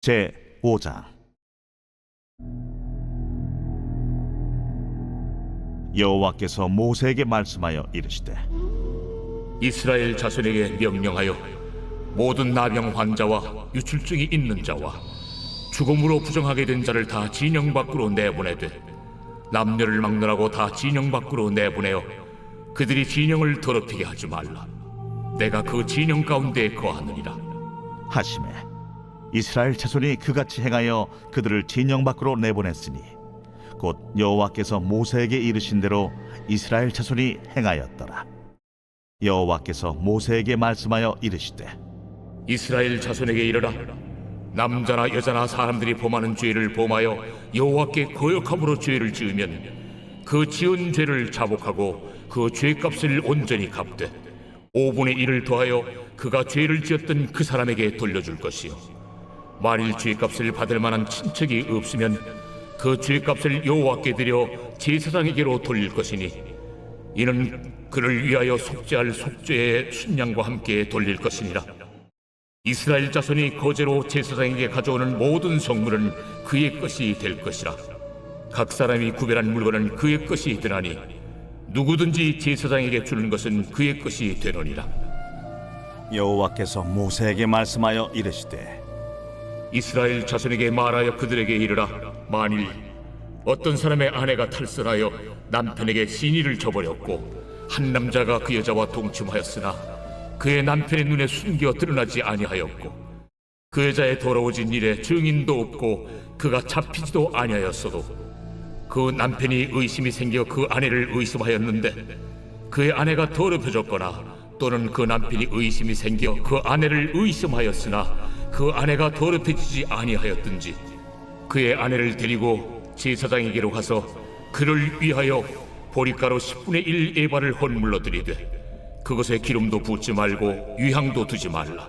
제5장. 여호와께서 모세에게 말씀하여 이르시되, 이스라엘 자손에게 명령하여 모든 나병 환자와 유출증이 있는 자와 죽음으로 부정하게 된 자를 다 진영 밖으로 내보내되 남녀를 막론하고 다 진영 밖으로 내보내어 그들이 진영을 더럽히게 하지 말라. 내가 그 진영 가운데에 거하느니라 하시매 이스라엘 자손이 그같이 행하여 그들을 진영 밖으로 내보냈으니 곧 여호와께서 모세에게 이르신 대로 이스라엘 자손이 행하였더라. 여호와께서 모세에게 말씀하여 이르시되, 이스라엘 자손에게 이르라. 남자나 여자나 사람들이 범하는 죄를 범하여 여호와께 거역함으로 죄를 지으면 그 지은 죄를 자복하고 그 죄값을 온전히 갚되 5분의 1을 더하여 그가 죄를 지었던 그 사람에게 돌려줄 것이요, 만일 죄값을 받을 만한 친척이 없으면 그 죄값을 여호와께 드려 제사장에게로 돌릴 것이니 이는 그를 위하여 속죄할 속죄의 순양과 함께 돌릴 것이니라. 이스라엘 자손이 거제로 제사장에게 가져오는 모든 성물은 그의 것이 될 것이라. 각 사람이 구별한 물건은 그의 것이 되나니 누구든지 제사장에게 주는 것은 그의 것이 되느니라. 여호와께서 모세에게 말씀하여 이르시되, 이스라엘 자손에게 말하여 그들에게 이르라. 만일 어떤 사람의 아내가 탈선하여 남편에게 신의를 저버렸고 한 남자가 그 여자와 동침하였으나 그의 남편의 눈에 숨겨 드러나지 아니하였고 그 여자의 더러워진 일에 증인도 없고 그가 잡히지도 아니하였어도 그 남편이 의심이 생겨 그 아내를 의심하였는데 그의 아내가 더럽혀졌거나 또는 그 남편이 의심이 생겨 그 아내를 의심하였으나 그 아내가 더럽혀지지 아니하였든지 그의 아내를 데리고 제사장에게로 가서 그를 위하여 보리가루 10분의 1 에바를 헌물로 드리되 그것에 기름도 붓지 말고 유향도 두지 말라.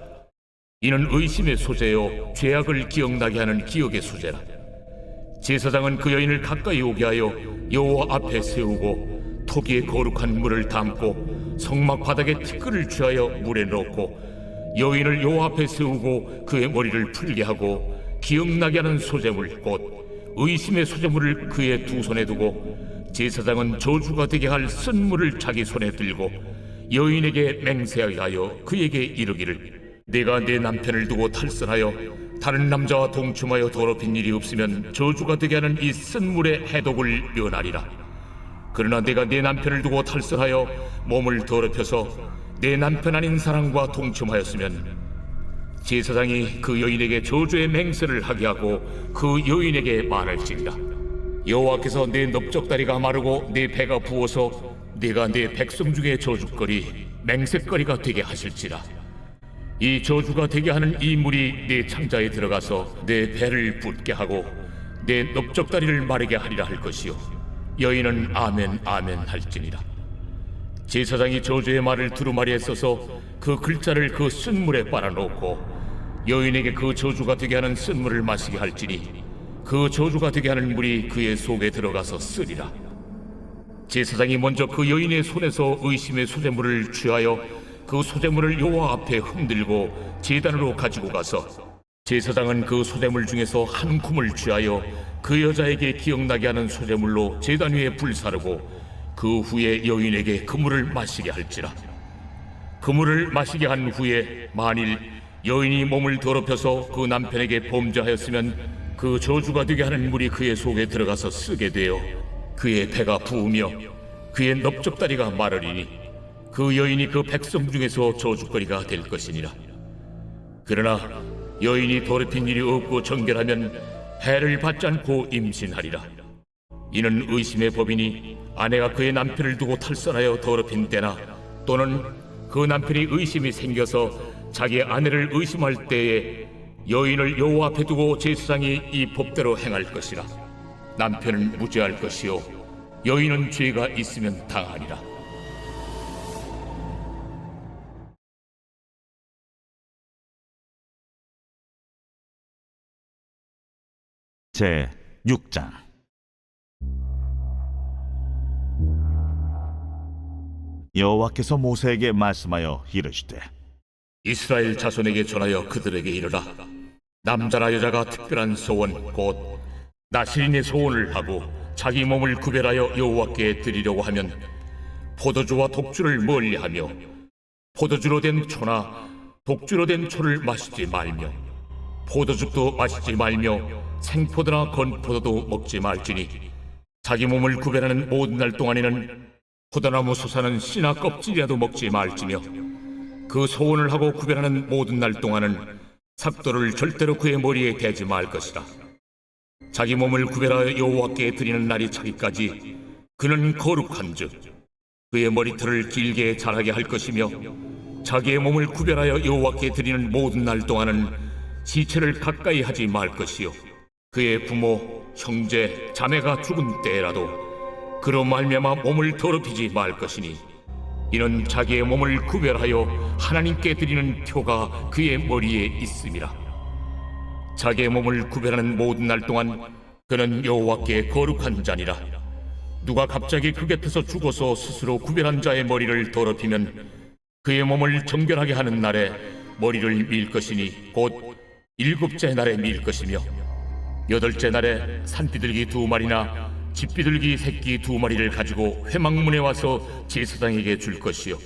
이는 의심의 소재요 죄악을 기억나게 하는 기억의 소재라. 제사장은 그 여인을 가까이 오게 하여 여호와 앞에 세우고 토기에 거룩한 물을 담고 성막 바닥에 티끌을 취하여 물에 넣고 여인을 여호와 앞에 세우고 그의 머리를 풀게 하고 기억나게 하는 소재물 곧 의심의 소재물을 그의 두 손에 두고 제사장은 저주가 되게 할 쓴물을 자기 손에 들고 여인에게 맹세하여 그에게 이르기를, 내가 내 남편을 두고 탈선하여 다른 남자와 동침하여 더럽힌 일이 없으면 저주가 되게 하는 이 쓴물의 해독을 면하리라. 그러나 내가 내 남편을 두고 탈선하여 몸을 더럽혀서 내 남편 아닌 사람과 동침하였으면 제사장이 그 여인에게 저주의 맹세를 하게 하고 그 여인에게 말할지니라. 여호와께서 내 넓적다리가 마르고 내 배가 부어서 네가 내 백성 중에 저주거리 맹세거리가 되게 하실지라. 이 저주가 되게 하는 이 물이 내 창자에 들어가서 내 배를 붓게 하고 내 넓적다리를 마르게 하리라 할 것이요, 여인은 아멘 아멘 할지니라. 제사장이 저주의 말을 두루마리에 써서 그 글자를 그 쓴물에 빨아놓고 여인에게 그 저주가 되게 하는 쓴물을 마시게 할지니 그 저주가 되게 하는 물이 그의 속에 들어가서 쓰리라. 제사장이 먼저 그 여인의 손에서 의심의 소재물을 취하여 그 소재물을 여호와 앞에 흔들고 제단으로 가지고 가서 제사장은 그 소재물 중에서 한 쿰을 취하여 그 여자에게 기억나게 하는 소재물로 제단 위에 불사르고 그 후에 여인에게 그 물을 마시게 할지라. 그 물을 마시게 한 후에 만일 여인이 몸을 더럽혀서 그 남편에게 범죄하였으면 그 저주가 되게 하는 물이 그의 속에 들어가서 쓰게 되어 그의 배가 부으며 그의 넓적다리가 마르리니 그 여인이 그 백성 중에서 저주거리가 될 것이니라. 그러나 여인이 더럽힌 일이 없고 정결하면 해를 받지 않고 임신하리라. 이는 의심의 법이니 아내가 그의 남편을 두고 탈선하여 더럽힌 때나 또는 그 남편이 의심이 생겨서 자기 아내를 의심할 때에 여인을 여호와 앞에 두고 제사장이 이 법대로 행할 것이라. 남편은 무죄할 것이요 여인은 죄가 있으면 당하리라. 제6장. 여호와께서 모세에게 말씀하여 이르시되, 이스라엘 자손에게 전하여 그들에게 이르라. 남자나 여자가 특별한 소원 곧 나실인의 소원을 하고 자기 몸을 구별하여 여호와께 드리려고 하면 포도주와 독주를 멀리하며 포도주로 된 초나 독주로 된 초를 마시지 말며 포도즙도 마시지 말며 생포도나 건포도도 먹지 말지니 자기 몸을 구별하는 모든 날 동안에는 포도나무 솟아는 씨나 껍질이라도 먹지 말지며 그 소원을 하고 구별하는 모든 날 동안은 삭도를 절대로 그의 머리에 대지 말 것이라. 자기 몸을 구별하여 여호와께 드리는 날이 차기까지 그는 거룩한즉 그의 머리털을 길게 자라게 할 것이며 자기의 몸을 구별하여 여호와께 드리는 모든 날 동안은 시체를 가까이 하지 말 것이요 그의 부모, 형제, 자매가 죽은 때라도 그로 말미암아 몸을 더럽히지 말 것이니 이는 자기의 몸을 구별하여 하나님께 드리는 표가 그의 머리에 있음이라. 자기의 몸을 구별하는 모든 날 동안 그는 여호와께 거룩한 자니라. 누가 갑자기 그 곁에서 죽어서 스스로 구별한 자의 머리를 더럽히면 그의 몸을 정결하게 하는 날에 머리를 밀 것이니 곧 일곱째 날에 밀 것이며 여덟째 날에 산비둘기 2마리나 집비둘기 새끼 2마리를 가지고 회막문에 와서 제사장에게 줄 것이요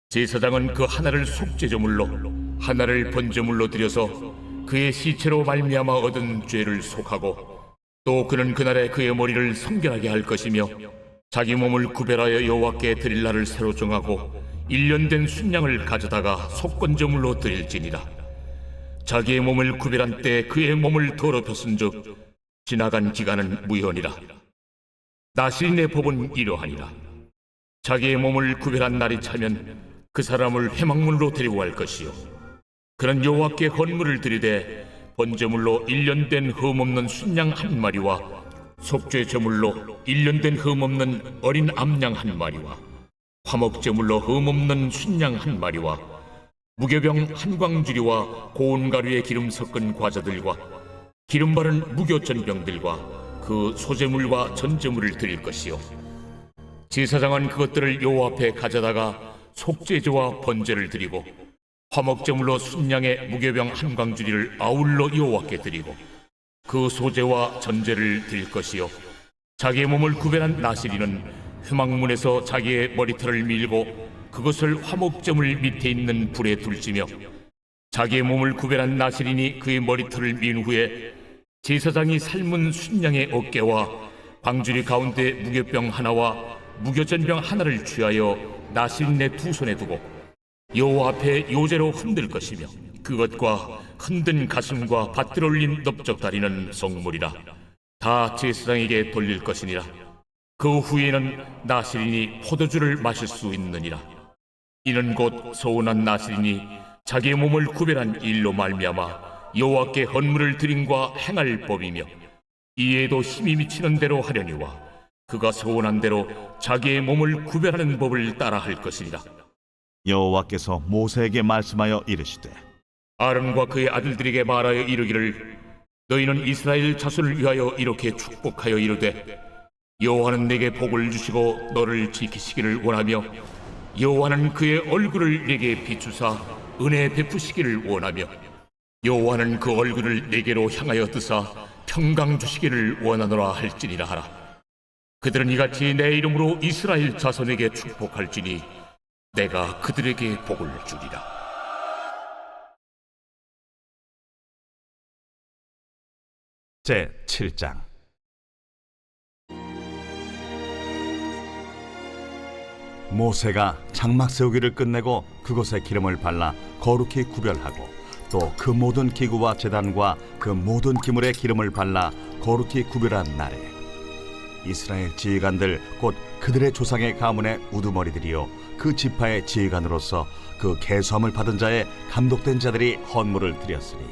제사장은 그 하나를 속죄제물로 하나를 번제물로 드려서 그의 시체로 말미암아 얻은 죄를 속하고 또 그는 그날에 그의 머리를 성결하게 할 것이며 자기 몸을 구별하여 여호와께 드릴 날을 새로 정하고 1년 된 순양을 가져다가 속건제물로 드릴지니라. 자기의 몸을 구별한 때 그의 몸을 더럽혔은즉 지나간 기간은 무효니라. 나실인의 법은 이러하니라. 자기의 몸을 구별한 날이 차면 그 사람을 회막문으로 데리고 갈 것이요 그는 여호와께 헌물을 드리되 번제물로 1년 된 흠없는 순양 1마리와 속죄 제물로 1년 된 흠없는 어린 암양 1마리와 화목제물로 흠없는 순양 1마리와 무교병 1광주리와 고운 가루에 기름 섞은 과자들과 기름 바른 무교전병들과 그 소제물과 전제물을 드릴 것이요 제사장은 그것들을 여호와 앞에 가져다가 속죄제와 번제를 드리고 화목제물로 순양의 무교병 1광주리를 아울러 여호와께 드리고 그 소제와 전제를 드릴 것이요 자기의 몸을 구별한 나실인은 회막문에서 자기의 머리털을 밀고 그것을 화목제물 밑에 있는 불에 둘지며 자기의 몸을 구별한 나실인이 그의 머리털을 민 후에 제사장이 삶은 순양의 어깨와 광주리 가운데 무교병 하나와 무교전병 하나를 취하여 나실인의 2손에 두고 여호와 앞에 요제로 흔들 것이며 그것과 흔든 가슴과 밭들 올린 넓적다리는 성물이라. 다 제사장에게 돌릴 것이니라. 그 후에는 나실인이 포도주를 마실 수 있느니라. 이는 곧 소원한 나실인이 자기의 몸을 구별한 일로 말미암아 여호와께 헌물을 드림과 행할 법이며 이에도 힘이 미치는 대로 하려니와 그가 소원한 대로 자기의 몸을 구별하는 법을 따라 할 것이니라. 여호와께서 모세에게 말씀하여 이르시되 아론과 그의 아들들에게 말하여 이르기를 너희는 이스라엘 자손을 위하여 이렇게 축복하여 이르되 여호와는 내게 복을 주시고 너를 지키시기를 원하며 여호와는 그의 얼굴을 내게 비추사 은혜 베푸시기를 원하며 여호와는 그 얼굴을 내게로 향하여 드사 평강 주시기를 원하노라 할지니라 하라. 그들은 이같이 내 이름으로 이스라엘 자손에게 축복할지니 내가 그들에게 복을 주리라. 제 7장. 모세가 장막 세우기를 끝내고 그곳에 기름을 발라 거룩히 구별하고 또 그 모든 기구와 제단과 그 모든 기물에 기름을 발라 거룩히 구별한 날에 이스라엘 지휘관들 곧 그들의 조상의 가문의 우두머리들이요 그 지파의 지휘관으로서 그 계수함을 받은 자의 감독된 자들이 헌물을 드렸으니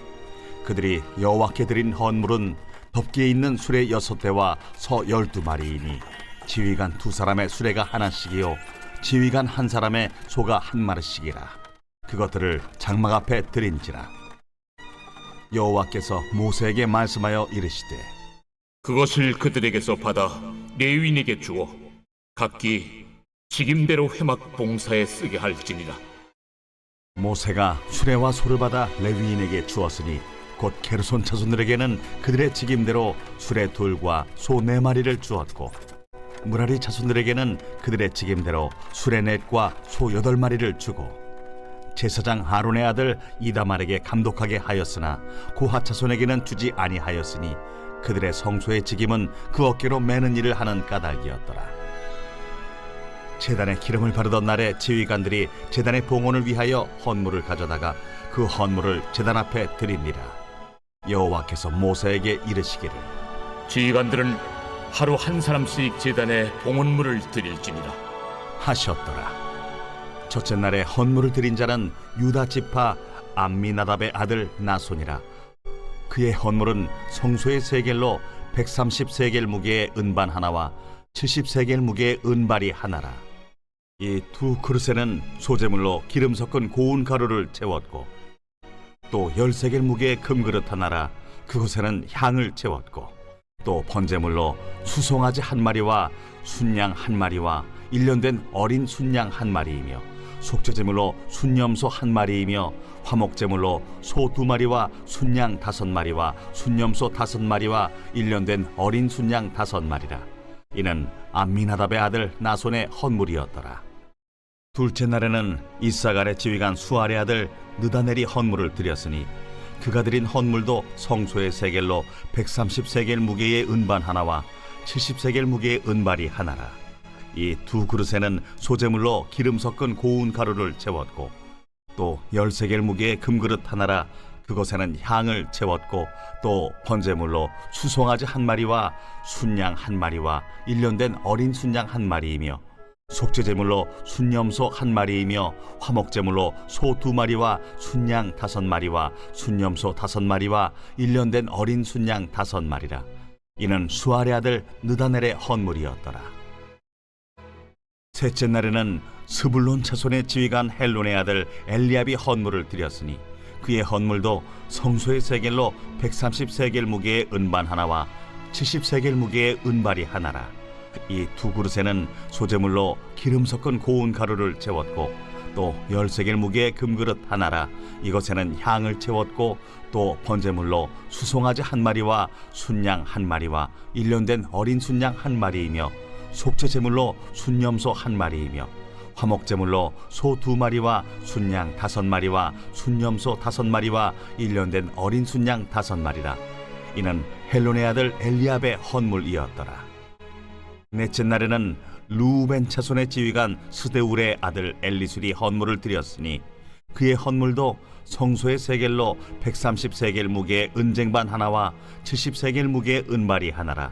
그들이 여호와께 드린 헌물은 덮기에 있는 수레 6대와 서 12마리이니 지휘관 2사람의 수레가 하나씩이요 지휘관 1사람의 소가 1마리씩이라. 그것들을 장막 앞에 드린지라. 여호와께서 모세에게 말씀하여 이르시되 그것을 그들에게서 받아 레위인에게 주어 각기 직임대로 회막 봉사에 쓰게 할지니라. 모세가 수레와 소를 받아 레위인에게 주었으니 곧 게르손 자손들에게는 그들의 직임대로 수레 둘과 소 4마리를 주었고 무라리 자손들에게는 그들의 직임대로 수레 넷과 소 8마리를 주고 제사장 아론의 아들 이다말에게 감독하게 하였으나 고핫 자손에게는 주지 아니하였으니 그들의 성소의 직임은 그 어깨로 매는 일을 하는 까닭이었더라. 제단에 기름을 바르던 날에 지휘관들이 제단의 봉헌을 위하여 헌물을 가져다가 그 헌물을 제단 앞에 드립니다. 여호와께서 모세에게 이르시기를 지휘관들은 하루 한 사람씩 제단에 봉헌물을 드릴지니라 하셨더라. 첫째 날에 헌물을 드린 자는 유다 지파 암미나답의 아들 나손이라. 그의 헌물은 성소의 세겔로 130세겔 무게의 은반 하나와 70세겔 무게의 은발이 하나라. 이 두 그릇에는 소재물로 기름 섞은 고운 가루를 채웠고 또 10세겔 무게의 금그릇 하나라. 그곳에는 향을 채웠고 또 번제물로 수송아지 1마리와 순양 1마리와 1년 된 어린 순양 1마리이며 속죄제물로 순염소 1마리이며 화목제물로 소 2마리와 순양 5마리와 순염소 5마리와 1년 된 어린 순양 5마리라. 이는 암미나답의 아들 나손의 헌물이었더라. 둘째 날에는 이사갈의 지휘관 수알의 아들 느다넬이 헌물을 드렸으니 그가 드린 헌물도 성소의 세겔로 130세겔 무게의 은반 하나와 70세겔 무게의 은발이 하나라. 이 두 그릇에는 소재물로 기름 섞은 고운 가루를 채웠고 또 10세겔 무게의 금그릇 하나라. 그곳에는 향을 채웠고 또 번제물로 수송아지 1마리와 순양 1마리와 1년 된 어린 순양 1마리이며 속죄제물로 순염소 1마리이며 화목제물로 소 2마리와 순양 5마리와 순염소 5마리와 1년 된 어린 순양 5마리라. 이는 수알의 아들 느다넬의 헌물이었더라. 셋째 날에는 스불론 자손의 지휘관 헬론의 아들 엘리압이 헌물을 드렸으니 그의 헌물도 성소의 세겔로 130세겔 무게의 은반 하나와 70세겔 무게의 은발이 하나라. 이 두 그릇에는 소재물로 기름 섞은 고운 가루를 채웠고 또 10세겔 무게의 금그릇 하나라. 이것에는 향을 채웠고 또 번제물로 수송아지 1마리와 순양 1마리와 1년 된 어린 순양 1마리이며 속죄제물로 순염소 1마리이며 화목제물로 소 2마리와 순양 5마리와 순염소 5마리와 1년 된 어린 순양 5마리라. 이는 헬론의 아들 엘리압의 헌물이었더라. 넷째 날에는 루벤 자손의 지휘관 스데울의 아들 엘리술이 헌물을 드렸으니 그의 헌물도 성소의 세겔로 130세겔 무게의 은쟁반 하나와 70세겔 무게의 은발이 하나라.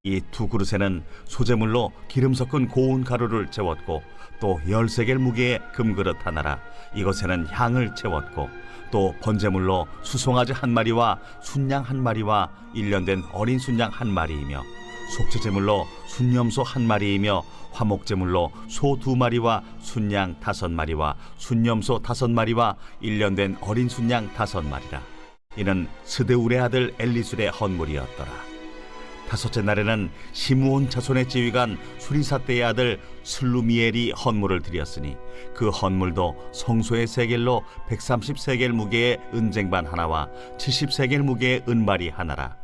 이 두 그릇에는 소재물로 기름 섞은 고운 가루를 채웠고 또 10세겔 무게의 금그릇 하나라. 이것에는 향을 채웠고 또 번제물로 수송아지 1마리와 순양 1마리와 1년 된 어린 순양 1마리이며 속죄제물로 순염소 1마리이며 화목제물로 소 2마리와 순양 5마리와 순염소 5마리와 1년 된 어린 순양 5마리라. 이는 스데울의 아들 엘리술의 헌물이었더라. 다섯째 날에는 시므온 자손의 지휘관 수리사떼의 아들 슬루미엘이 헌물을 드렸으니 그 헌물도 성소의 세겔로 130세겔 무게의 은쟁반 하나와 70세겔 무게의 은발이 하나라.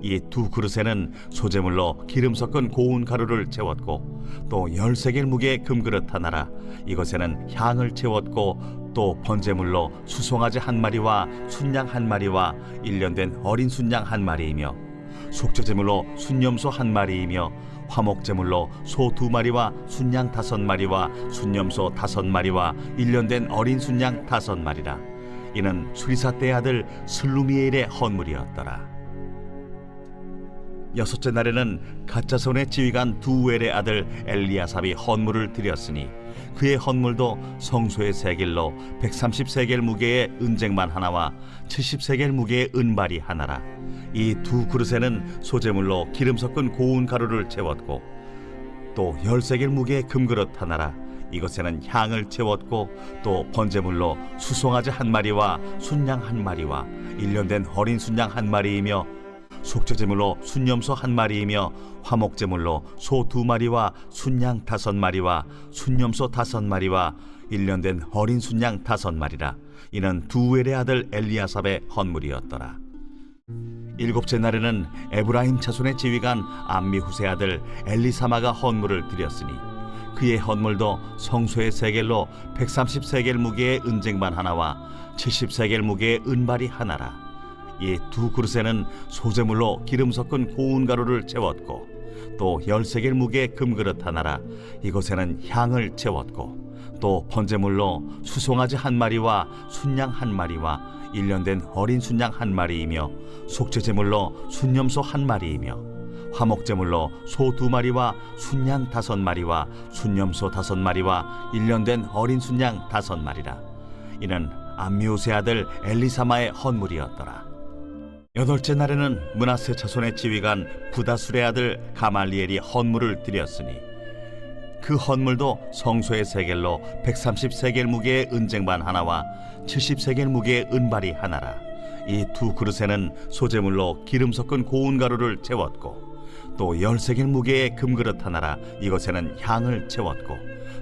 이 두 그릇에는 소재물로 기름 섞은 고운 가루를 채웠고 또 10세겔 무게의 금그릇 하나라. 이것에는 향을 채웠고 또 번제물로 수송아지 1마리와 순양 1마리와 1년 된 어린 순양 1마리이며 속죄제물로 순염소 1마리이며 화목제물로 소 2마리와 순양 5마리와 순염소 5마리와 1년 된 어린 순양 5마리라. 이는 수리사떼의 아들 슬루미엘의 헌물이었더라. 여섯째 날에는 갓자손의 지휘관 두엘의 아들 엘리아삽이 헌물을 드렸으니 그의 헌물도 성소의 세겔로 130세겔 무게의 은쟁반 하나와 70세겔 무게의 은발이 하나라. 이 두 그릇에는 소재물로 기름 섞은 고운 가루를 채웠고 또 10세겔 무게의 금그릇 하나라. 이것에는 향을 채웠고 또 번제물로 수송아지 1마리와 순양 1마리와 1년 된 어린 순양 1마리이며 속죄제물로 순염소 1마리이며 화목제물로 소 2마리와 순양 5마리와 순염소 5마리와 1년 된 어린 순양 5마리라. 이는 두엘의 아들 엘리아삽의 헌물이었더라. 일곱째 날에는 에브라임 자손의 지휘관 암미후세 아들 엘리사마가 헌물을 드렸으니 그의 헌물도 성소의 세겔로 130세겔 무게의 은쟁반 하나와 70세겔 무게의 은발이 하나라. 이 두 그릇에는 소재물로 기름 섞은 고운 가루를 채웠고 또 10세겔 무게의 금그릇 하나라. 이것에는 향을 채웠고 또 번제물로 수송아지 한 마리와 순양 한 마리와 1년 된 어린 순양 한 마리이며 속죄제물로 순염소 한 마리이며 화목제물로 소 2마리와 순양 5마리와 순염소 5마리와 1년 된 어린 순양 5마리라. 이는 암미우세 아들 엘리사마의 헌물이었더라. 여덟째 날에는 므낫세 자손의 지휘관 부다술의 아들 가말리엘이 헌물을 드렸으니 그 헌물도 성소의 세겔로 130세겔 무게의 은쟁반 하나와 70세겔 무게의 은발이 하나라. 이 두 그릇에는 소재물로 기름 섞은 고운 가루를 채웠고 또 10세겔 무게의 금그릇 하나라. 이것에는 향을 채웠고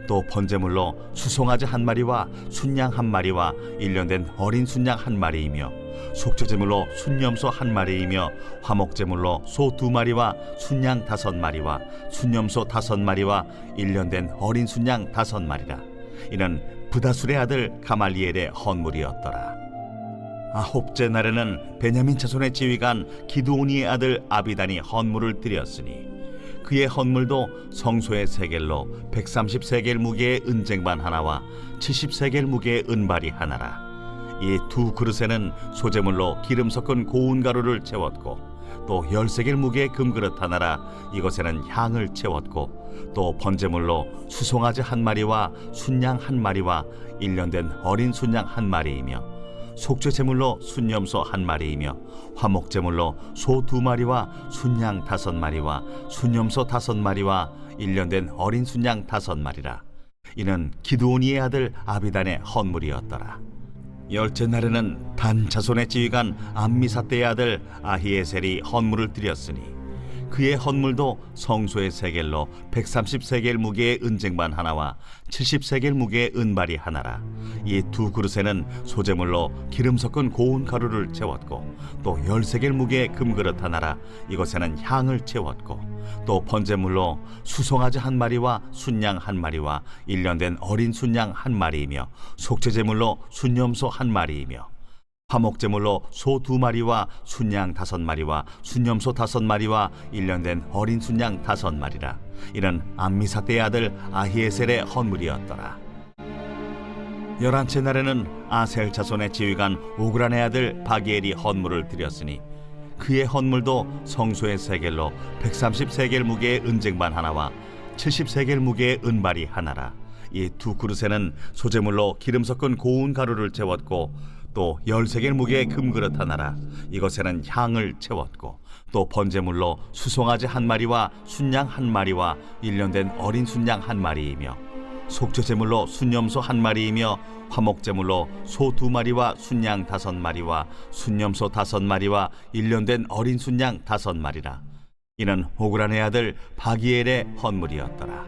또 번제물로 수송아지 한 마리와 순양 한 마리와 1년 된 어린 순양 한 마리이며 속죄제물로 순염소 한 마리이며 화목제물로 소 2마리와 순양 5마리와 순염소 5마리와 1년 된 어린 순양 5마리라. 이는 부다술의 아들 가말리엘의 헌물이었더라. 아홉째 날에는 베냐민 자손의 지휘관 기드오니의 아들 아비단이 헌물을 드렸으니 그의 헌물도 성소의 세겔로 130세겔 무게의 은쟁반 하나와 70세겔 무게의 은발이 하나라. 이 두 그릇에는 소재물로 기름 섞은 고운 가루를 채웠고 또 10세겔 무게의 금그릇 하나라. 이것에는 향을 채웠고 또 번제물로 수송아지 한 마리와 순양 한 마리와 1년 된 어린 순양 한 마리이며 속죄제물로 순염소 한 마리이며 화목제물로 소 2마리와 순양 5마리와 순염소 5마리와 1년 된 어린 순양 5마리라. 이는 기드오니의 아들 아비단의 헌물이었더라. 열째 날에는 단 자손의 지휘관 암미사대의 아들 아히에셀이 헌물을 드렸으니 그의 헌물도 성소의 세겔로 130세겔 무게의 은쟁반 하나와 70세겔 무게의 은발이 하나라. 이 두 그릇에는 소재물로 기름 섞은 고운 가루를 채웠고 또 10세겔 무게의 금그릇 하나라. 이것에는 향을 채웠고 또 번제물로 수송아지 한 마리와 순양 한 마리와 1년 된 어린 순양 한 마리이며 속죄제물로 순염소 한 마리이며 화목제물로 소 2마리와 순양 5마리와 순염소 5마리와 1년 된 어린 순양 5마리라. 이는 암미사대의 아들 아히에셀의 헌물이었더라. 11째 날에는 아셀 자손의 지휘관 오그란의 아들 바기엘이 헌물을 드렸으니 그의 헌물도 성소의 세겔로 130세겔 무게의 은쟁반 하나와 70세겔 무게의 은발이 하나라. 이 두 그릇에는 소재물로 기름 섞은 고운 가루를 채웠고 또 10세겔 무게의 금그릇 하나라. 이것에는 향을 채웠고 또 번제물로 수송아지 한 마리와 순양 한 마리와 1년 된 어린 순양 한 마리이며 속죄제물로 순염소 한 마리이며 화목제물로 소 2마리와 순양 5마리와 순염소 5마리와 1년 된 어린 순양 5마리라. 이는 오그란의 아들 바기엘의 헌물이었더라.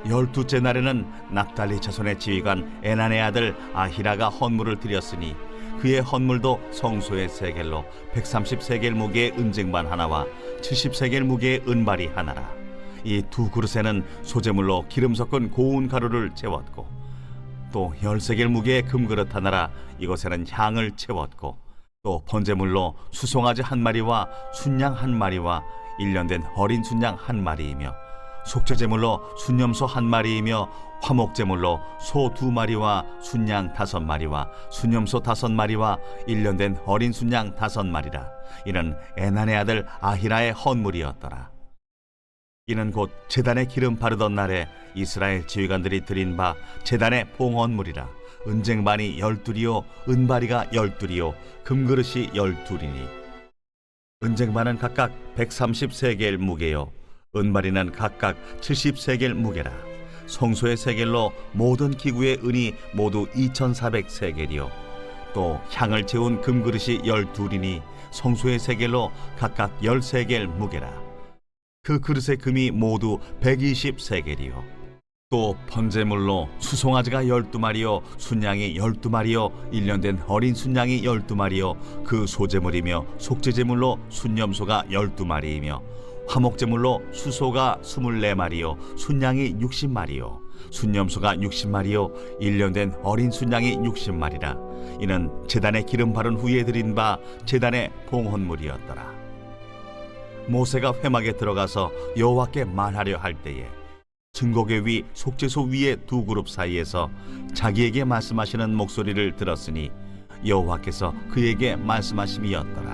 12째 날에는 납달리 자손의 지휘관 에난의 아들 아히라가 헌물을 드렸으니 그의 헌물도 성소의 세겔로 130세겔 무게의 은쟁반 하나와 70세겔 무게의 은발이 하나라. 이 두 그릇에는 소재물로 기름 섞은 고운 가루를 채웠고 또 10세겔 무게의 금그릇 하나라. 이것에는 향을 채웠고 또 번제물로 수송아지 한 마리와 순양 한 마리와 1년 된 어린 순양 한 마리이며 속죄제물로 순염소 한 마리이며 화목제물로 소 2마리와 순양 5마리와 순염소 5마리와 1년 된 어린 순양 5마리라. 이는 에난의 아들 아히라의 헌물이었더라. 이는 곧 제단에 기름 바르던 날에 이스라엘 지휘관들이 드린 바 제단의 봉헌물이라. 은쟁반이 12이요 은바리가 12이요 금그릇이 12이니 은쟁반은 각각 130세겔 무게요 은바리는 각각 70세겔 무게라. 성소의 세겔로 모든 기구의 은이 모두 2400세겔이요 또 향을 채운 금그릇이 12이니 성소의 세겔로 각각 10세겔 무게라. 그 그릇의 금이 모두 120세겔이요 또 번제물로 수송아지가 12마리요 순양이 12마리요 1년 된 어린 순양이 12마리요 그 소제물이며 속죄제물로 순염소가 12마리이며 화목제물로 수소가 24마리요 순양이 60마리요 순염소가 60마리요 1년 된 어린 순양이 60마리라. 이는 제단에 기름 바른 후에 드린 바 제단의 봉헌물이었더라. 모세가 회막에 들어가서 여호와께 말하려 할 때에 증거궤 위 속죄소 위의 두 그룹 사이에서 자기에게 말씀하시는 목소리를 들었으니 여호와께서 그에게 말씀하심이었더라.